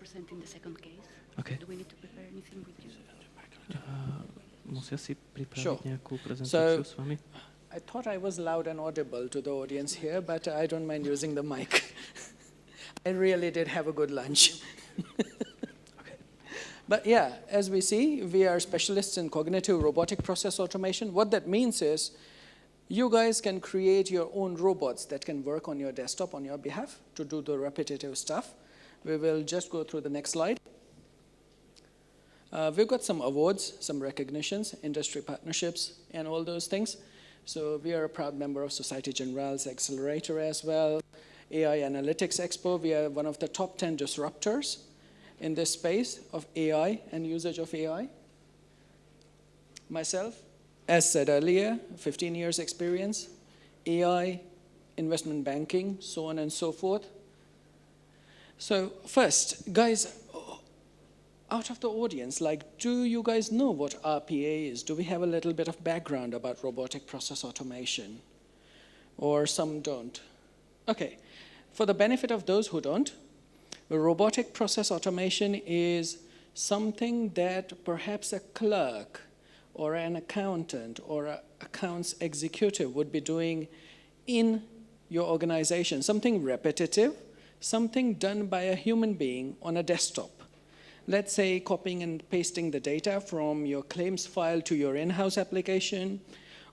present in the second case. Okay. Do we need to prepare anything with you? Musia si pripraviť Sure. nejakú prezentáciu So- s vami? I thought I was loud and audible to the audience here, but I don't mind using the mic. I really did have a good lunch. But yeah, as we see, we are specialists in cognitive robotic process automation. What that means is you guys can create your own robots that can work on your desktop on your behalf to do the repetitive stuff. We will just go through the next slide. We've got some awards, some recognitions, industry partnerships, and all those things. So we are a proud member of Societe Generale's Accelerator as well. AI Analytics Expo, we are one of the top 10 disruptors in this space of AI and usage of AI. Myself, as said earlier, 15 years experience, AI, investment banking, so on and so forth. So first, guys, out of the audience, do you guys know what RPA is? Do we have a little bit of background about robotic process automation? Or some don't? Okay, for the benefit of those who don't, robotic process automation is something that perhaps a clerk or an accountant or an accounts executive would be doing in your organization, something repetitive, something done by a human being on a desktop. Let's say copying and pasting the data from your claims file to your in-house application,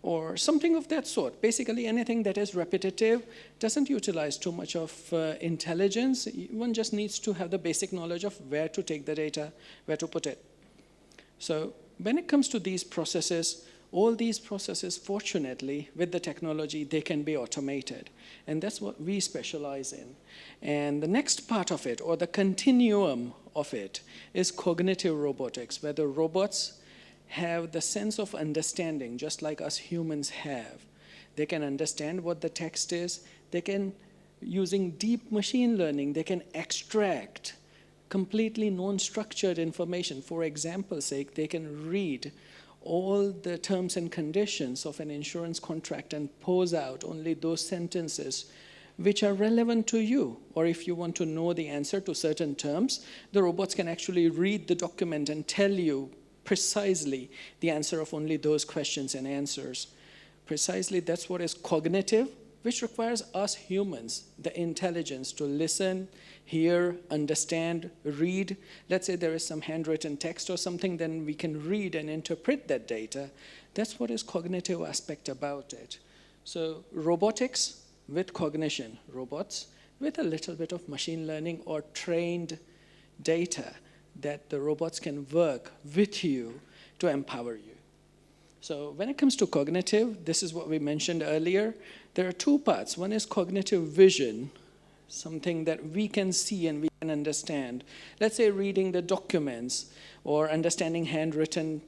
or something of that sort. Basically anything that is repetitive, doesn't utilize too much of intelligence. One just needs to have the basic knowledge of where to take the data, where to put it. So when it comes to these processes, all these processes, fortunately, with the technology, they can be automated. And that's what we specialize in. And the next part of it, or the continuum of it, is cognitive robotics, where the robots have the sense of understanding, just like us humans have. They can understand what the text is. They can, using deep machine learning, they can extract completely non-structured information. For example's sake, they can read all the terms and conditions of an insurance contract and pose out only those sentences which are relevant to you. Or if you want to know the answer to certain terms, the robots can actually read the document and tell you precisely the answer of only those questions and answers. Precisely, that's what is cognitive, which requires us humans, the intelligence to listen, hear, understand, read. Let's say there is some handwritten text or something, then we can read and interpret that data. That's what is cognitive aspect about it. So robotics with cognition, robots with a little bit of machine learning or trained data that the robots can work with you to empower you. So when it comes to cognitive, this is what we mentioned earlier. There are two parts. One is cognitive vision, something that we can see and we can understand. Let's say reading the documents or understanding handwritten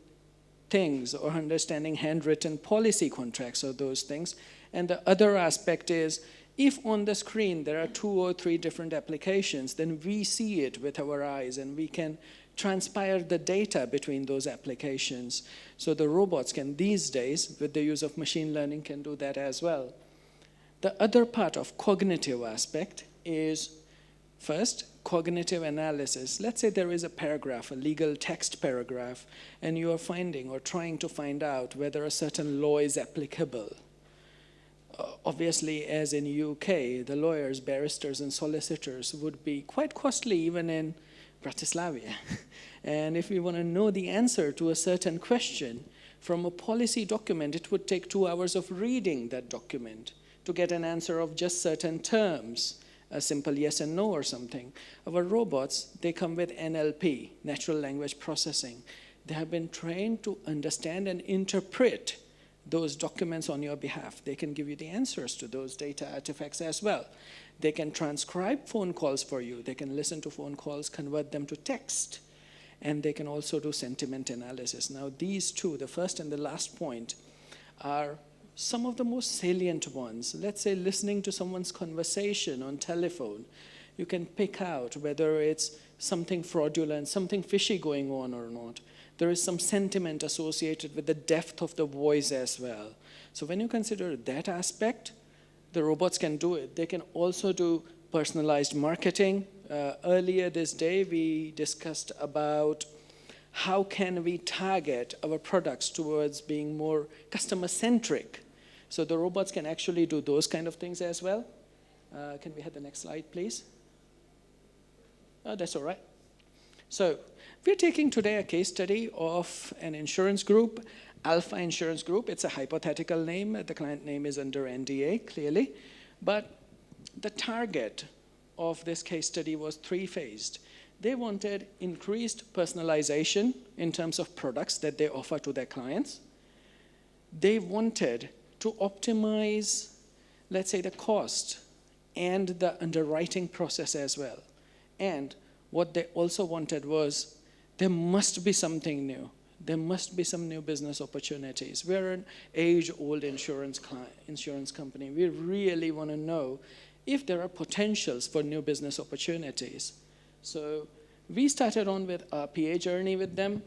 things or understanding handwritten policy contracts or those things. And the other aspect is, if on the screen there are 2 or 3 different applications, then we see it with our eyes and we can transpire the data between those applications. So the robots can, these days, with the use of machine learning, can do that as well. The other part of cognitive aspect is, first, cognitive analysis. Let's say there is a paragraph, a legal text paragraph, and you are finding or trying to find out whether a certain law is applicable. Obviously, as in UK, the lawyers, barristers, and solicitors would be quite costly even in Bratislava. And if we want to know the answer to a certain question from a policy document, it would take 2 hours of reading that document to get an answer of just certain terms, a simple yes and no or something. Our robots, they come with NLP, natural language processing. They have been trained to understand and interpret those documents on your behalf. They can give you the answers to those data artifacts as well. They can transcribe phone calls for you. They can listen to phone calls, convert them to text. And they can also do sentiment analysis. Now these two, the first and the last point, are some of the most salient ones. Let's say listening to someone's conversation on telephone. You can pick out whether it's something fraudulent, something fishy going on or not. There is some sentiment associated with the depth of the voice as well. So when you consider that aspect, the robots can do it. They can also do personalized marketing. Earlier this day, we discussed about how can we target our products towards being more customer-centric. So the robots can actually do those kind of things as well. Can we have the next slide, please? Oh, that's all right. So we're taking today a case study of an insurance group, Alpha Insurance Group. It's a hypothetical name. The client name is under NDA, clearly. But the target of this case study was three-phased. They wanted increased personalization in terms of products that they offer to their clients. They wanted to optimize, let's say, the cost and the underwriting process as well. And what they also wanted was there must be something new. There must be some new business opportunities. We're an age-old insurance company. We really want to know if there are potentials for new business opportunities. So we started on with RPA journey with them,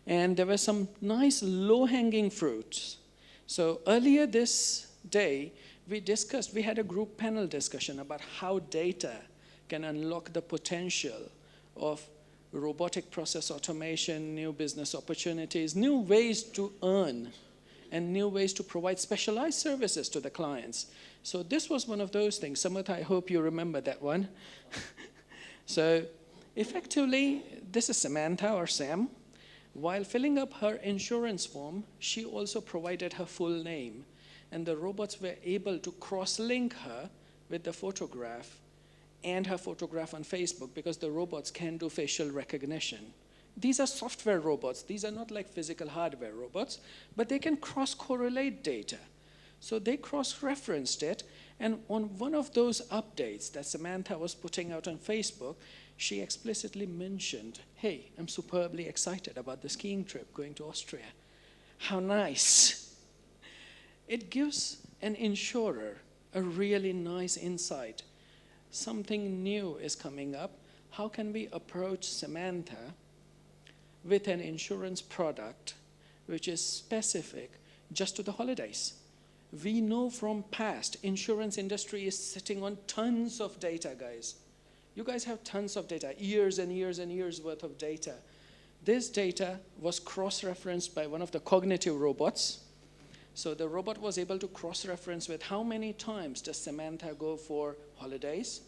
and there were some nice low-hanging fruits. So earlier this day, we had a group panel discussion about how data can unlock the potential of robotic process automation, new business opportunities, new ways to earn, and new ways to provide specialized services to the clients. So this was one of those things. Samarth, I hope you remember that one. So effectively, this is Samantha or Sam. While filling up her insurance form, she also provided her full name. And the robots were able to cross-link her with the photograph and her photograph on Facebook, because the robots can do facial recognition. These are software robots. These are not like physical hardware robots, but they can cross-correlate data. So they cross-referenced it, and on one of those updates that Samantha was putting out on Facebook, she explicitly mentioned, hey, I'm superbly excited about the skiing trip going to Austria. How nice. It gives an insurer a really nice insight. Something new is coming up. How can we approach Samantha with an insurance product which is specific just to the holidays? We know from past, insurance industry is sitting on tons of data, guys. You guys have tons of data, years and years and years worth of data. This data was cross-referenced by one of the cognitive robots. So the robot was able to cross-reference with how many times does Samantha go for holidays,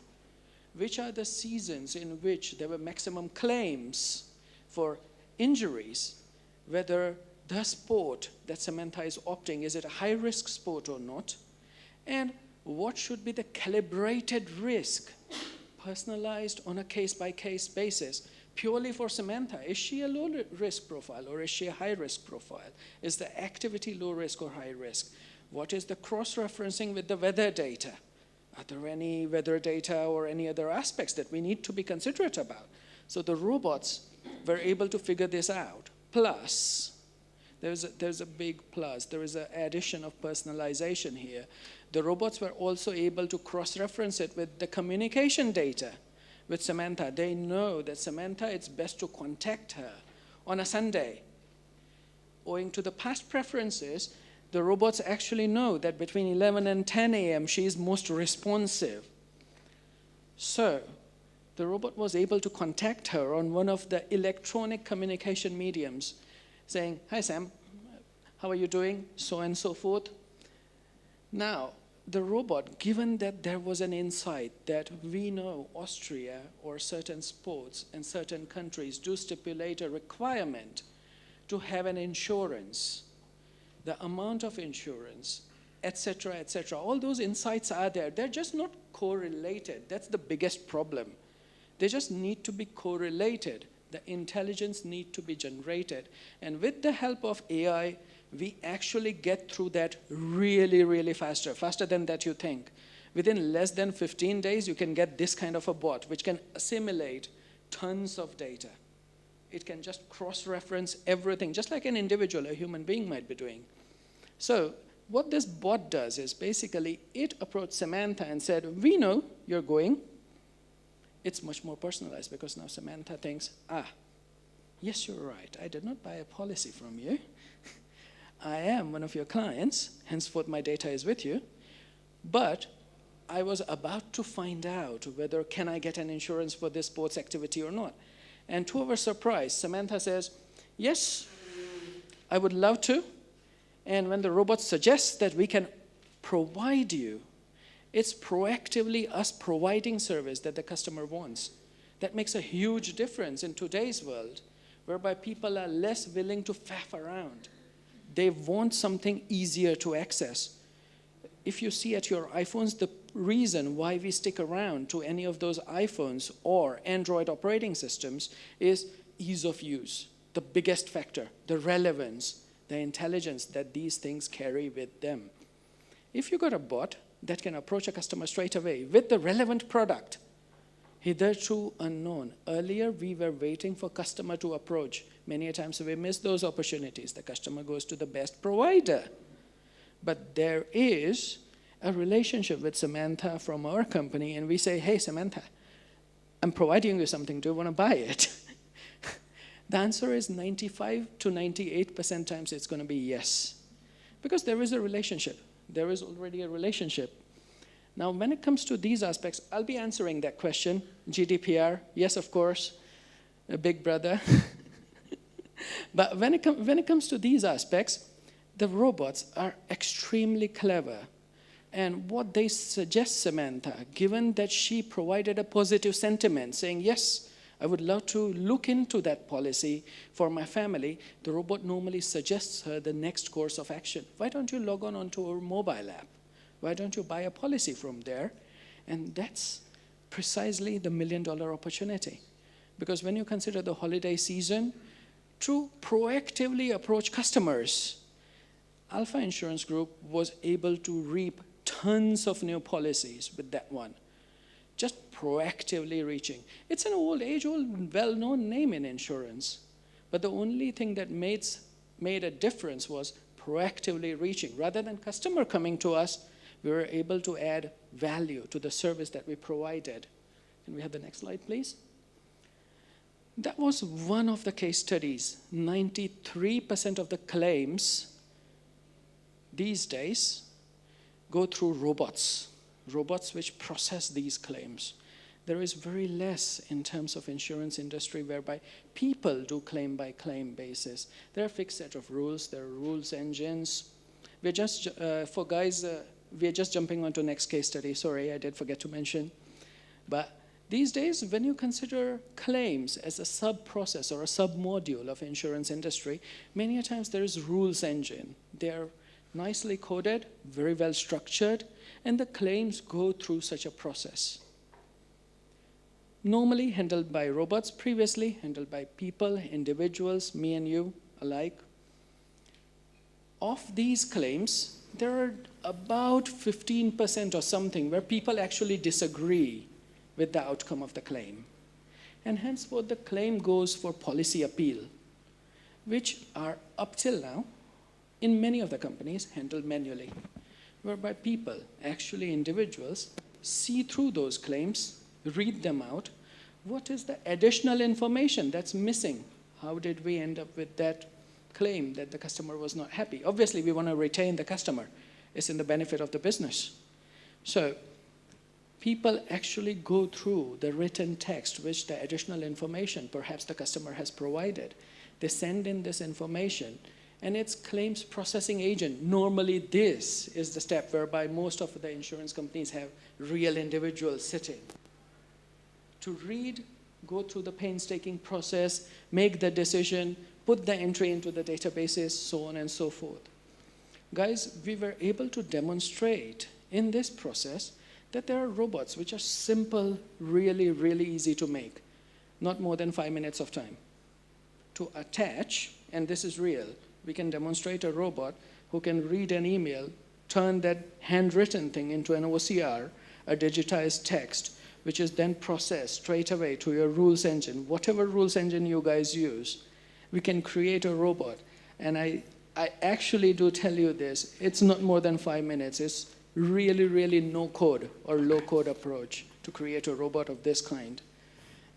which are the seasons in which there were maximum claims for injuries, whether the sport that Samantha is opting, is it a high-risk sport or not, and what should be the calibrated risk, personalized on a case-by-case basis, purely for Samantha. Is she a low-risk profile or is she a high-risk profile? Is the activity low-risk or high-risk? What is the cross-referencing with the weather data? Are there any weather data or any other aspects that we need to be considerate about? So the robots were able to figure this out. Plus, there's a big plus. There is an addition of personalization here. The robots were also able to cross-reference it with the communication data with Samantha. They know that Samantha, it's best to contact her on a Sunday. Owing to the past preferences, the robots actually know that between 11 and 10 a.m. she is most responsive. So the robot was able to contact her on one of the electronic communication mediums, saying, hi Sam, how are you doing? So and so forth. Now, the robot, given that there was an insight that we know Austria or certain sports in certain countries do stipulate a requirement to have an insurance, the amount of insurance, etc., all those insights are there. They're just not correlated. That's the biggest problem. They just need to be correlated. The intelligence need to be generated. And with the help of AI, we actually get through that really, really faster than that you think. Within less than 15 days, you can get this kind of a bot, which can assimilate tons of data. It can just cross-reference everything, just like an individual, a human being might be doing. So what this bot does is basically it approached Samantha and said, we know you're going. It's much more personalized because now Samantha thinks, yes, you're right. I did not buy a policy from you. I am one of your clients, henceforth my data is with you. But I was about to find out whether can I get an insurance for this sports activity or not. And to our surprise, Samantha says, yes, I would love to. And when the robot suggests that we can provide you, it's proactively us providing service that the customer wants. That makes a huge difference in today's world, whereby people are less willing to faff around. They want something easier to access. If you see at your iPhones, the reason why we stick around to any of those iPhones or Android operating systems is ease of use, the biggest factor, the relevance, the intelligence that these things carry with them. If you got a bot that can approach a customer straight away with the relevant product, hitherto unknown. Earlier, we were waiting for customer to approach. Many a times we miss those opportunities. The customer goes to the best provider. But there is a relationship with Samantha from our company, and we say, hey, Samantha, I'm providing you something. Do you want to buy it? The answer is 95 to 98% times it's going to be yes. Because there is a relationship. There is already a relationship. Now, when it comes to these aspects, I'll be answering that question. GDPR, yes, of course, a big brother. But when it comes to these aspects, the robots are extremely clever. And what they suggest, Samantha, given that she provided a positive sentiment, saying, yes, I would love to look into that policy for my family, the robot normally suggests her the next course of action. Why don't you log on onto our mobile app? Why don't you buy a policy from there? And that's precisely the $1 million opportunity. Because when you consider the holiday season, to proactively approach customers, Alpha Insurance Group was able to reap tons of new policies with that one. Just proactively reaching. It's an old-age-old, well-known name in insurance. But the only thing that made a difference was proactively reaching. Rather than customer coming to us, we were able to add value to the service that we provided. Can we have the next slide, please? That was one of the case studies. 93% of the claims these days go through robots which process these claims. There is very less in terms of insurance industry whereby people do claim by claim basis. There are a fixed set of rules, there are rules engines. We're just, we're just jumping on to next case study. Sorry, I did forget to mention. But these days, when you consider claims as a sub-process or a sub-module of insurance industry, many a times there is rules engine. They're nicely coded, very well structured, and the claims go through such a process. Normally handled by robots, previously handled by people, individuals, me and you alike. Of these claims, there are about 15% or something where people actually disagree with the outcome of the claim. And henceforth, the claim goes for policy appeal, which are up till now, in many of the companies, handled manually, whereby people, actually individuals, see through those claims, read them out. What is the additional information that's missing? How did we end up with that claim that the customer was not happy? Obviously, we want to retain the customer. It's in the benefit of the business. So people actually go through the written text, which the additional information perhaps the customer has provided. They send in this information, and it's claims processing agent. Normally, this is the step whereby most of the insurance companies have real individuals sitting to read, go through the painstaking process, make the decision, put the entry into the databases, so on and so forth. Guys, we were able to demonstrate in this process that there are robots which are simple, really, really easy to make, not more than 5 minutes of time. To attach, and this is real, we can demonstrate a robot who can read an email, turn that handwritten thing into an OCR, a digitized text, which is then processed straight away to your rules engine. Whatever rules engine you guys use, we can create a robot. And I actually do tell you this, it's not more than 5 minutes. It's really, really no code or low code approach to create a robot of this kind.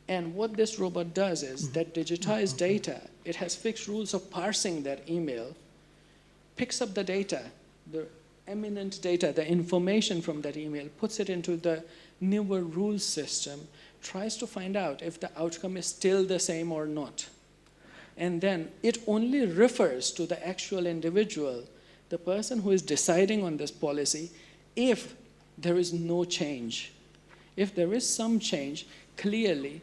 And what this robot does is that digitized data, it has fixed rules of parsing that email, picks up the data, the eminent data, the information from that email, puts it into the newer rule system, tries to find out if the outcome is still the same or not. And then it only refers to the actual individual, the person who is deciding on this policy, if there is no change. If there is some change, clearly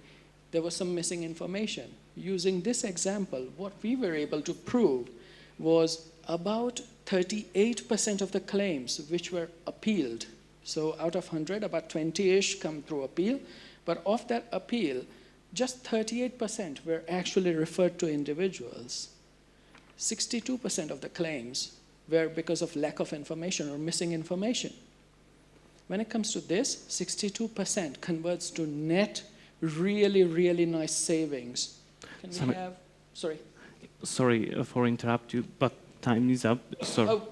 there was some missing information. Using this example, what we were able to prove was about 38% of the claims which were appealed. So out of 100, about 20-ish come through appeal. But of that appeal, just 38% were actually referred to individuals. 62% of the claims were because of lack of information or missing information. When it comes to this, 62% converts to net really, really nice savings. Can we have, sorry. Sorry for interrupt you, but time is up. Sorry. Oh,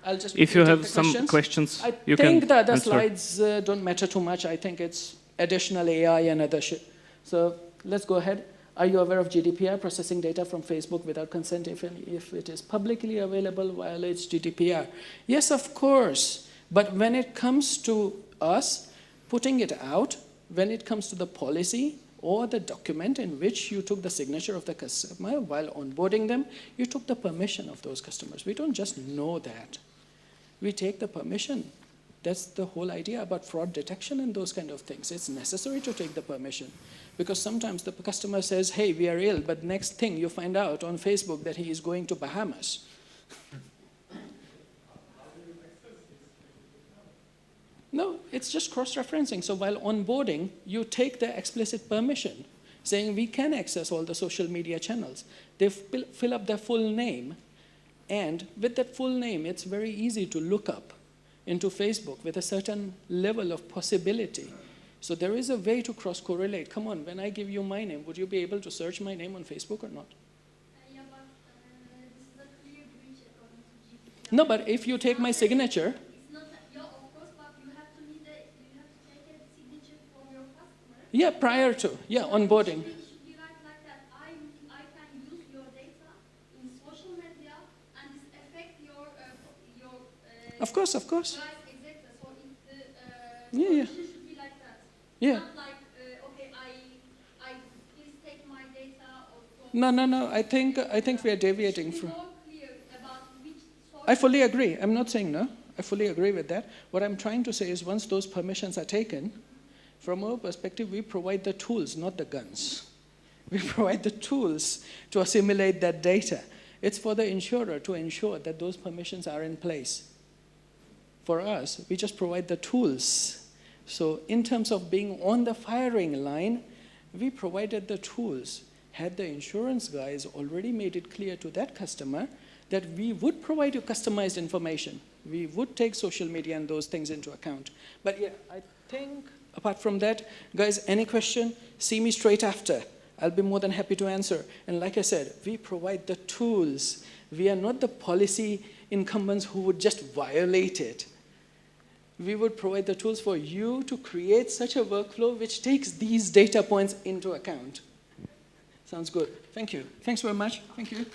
I'll just if you take have the some questions, you I can think that the answer. slides don't matter too much. I think it's additional AI and other shit. So let's go ahead. Are you aware of GDPR? Processing data from Facebook without consent if it is publicly available violates GDPR. Yes, of course. But when it comes to us putting it out, when it comes to the policy or the document in which you took the signature of the customer while onboarding them, you took the permission of those customers. We don't just know that. We take the permission. That's the whole idea about fraud detection and those kind of things. It's necessary to take the permission. Because sometimes the customer says, hey, we are ill, but next thing you find out on Facebook that he is going to Bahamas. No, it's just cross-referencing. So while onboarding, you take the explicit permission, saying we can access all the social media channels. They fill up their full name, and with that full name, it's very easy to look up into Facebook with a certain level of possibility. So there is a way to cross-correlate. Come on, when I give you my name, would you be able to search my name on Facebook or not? Yeah, but this is a clear breach according to GDPR. No, but if you take my signature, It's not, yeah, of course, but you have to take a signature from your customer. yeah, prior to, yeah, onboarding. It should be like that. I can use your data in social media and this affect your Of course, of course. price, etc. So if the Yeah, yeah. condition should be like that. Yeah. Not like, okay, I please take my data or No. I think we are deviating be from. more clear about which source. I fully agree. I'm not saying no. I fully agree with that. What I'm trying to say is once those permissions are taken, from our perspective, we provide the tools, not the guns. We provide the tools to assimilate that data. It's for the insurer to ensure that those permissions are in place. For us, we just provide the tools. So in terms of being on the firing line, we provided the tools. Had the insurance guys already made it clear to that customer that we would provide you customized information. We would take social media and those things into account. But yeah, I think apart from that, guys, any question, see me straight after. I'll be more than happy to answer. And like I said, we provide the tools. We are not the policy incumbents who would just violate it. We would provide the tools for you to create such a workflow which takes these data points into account. Sounds good. Thank you. Thanks very much. Thank you.